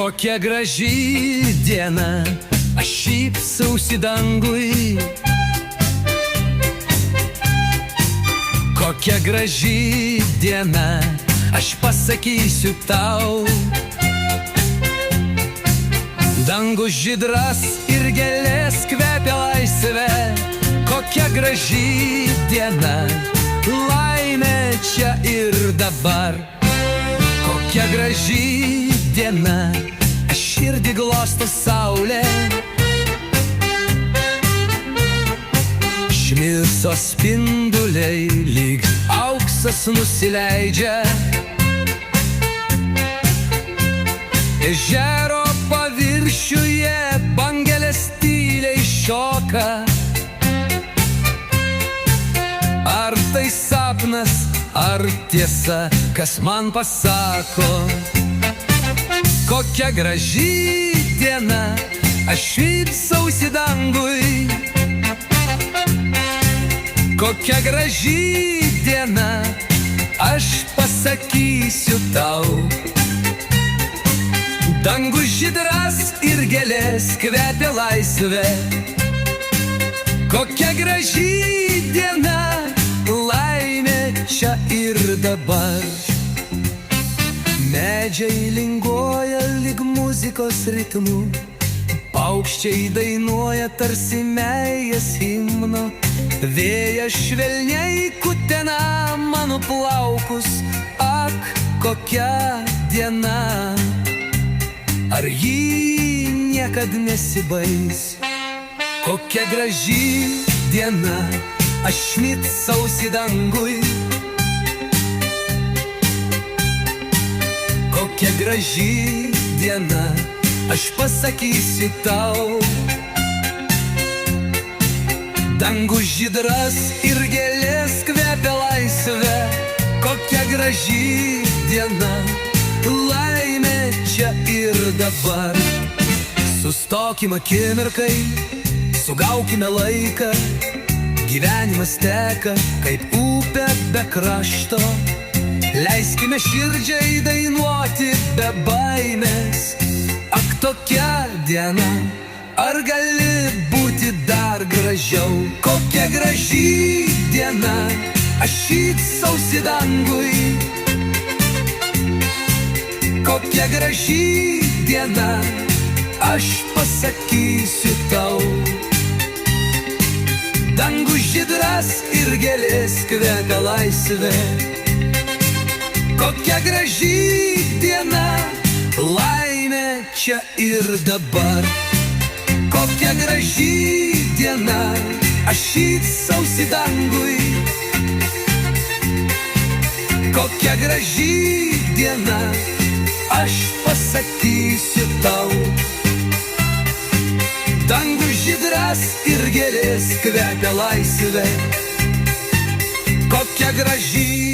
Kokia graži diena, aš šypsausi dangui. Kokia graži diena, aš pasakysiu tau. Dangus žydras ir gėlės kvepia laisvė. Kokia graži diena, laimė čia ir dabar. Kokia graži diena, aš širdį glosto saulė. Šmėsos spinduliai lyg auksas nusileidžia. Ežero paviršiuje bangelės tyliai šoka. Ar tai sapnas, ar tiesa, kas man pasako? Kokia graži diena, aš šypsausi dangui. Kokia graži diena, aš pasakysiu tau. Dangus žydras ir gėlės kvepia laisvė. Kokia graži diena, laimė čia ir dabar. Medžiai linguoja lyg muzikos ritmu. Paukščiai dainuoja tarsi meilės himno. Vėjas švelniai kutena mano plaukus. Ak, kokia diena, ar ji niekad nesibaigs? Kokia graži diena, aš šmėsausi dangui. Kokia graži diena, aš pasakysiu tau. Dangus žydras ir gėlės kvepia laisvė. Kokia graži diena, laimė čia ir dabar. Sustokim akimirkai, sugaukime laiką. Gyvenimas teka kaip upė be krašto. Leiskime širdžiai dainuoti be baimės. Ak, tokia diena, ar gali būti dar gražiau? Kokia graži diena, aš šypsausi dangui. Kokia graži diena, aš pasakysiu tau. Dangus žydras ir gėlės kvepia laisvė. Kokia graži diena, laimė čia ir dabar. Kokia graži diena, aš šypsausi dangui. Kokia graži diena, aš pasakysiu tau. Dangus žydras ir gėlės kvepia laisvė. Kokia graži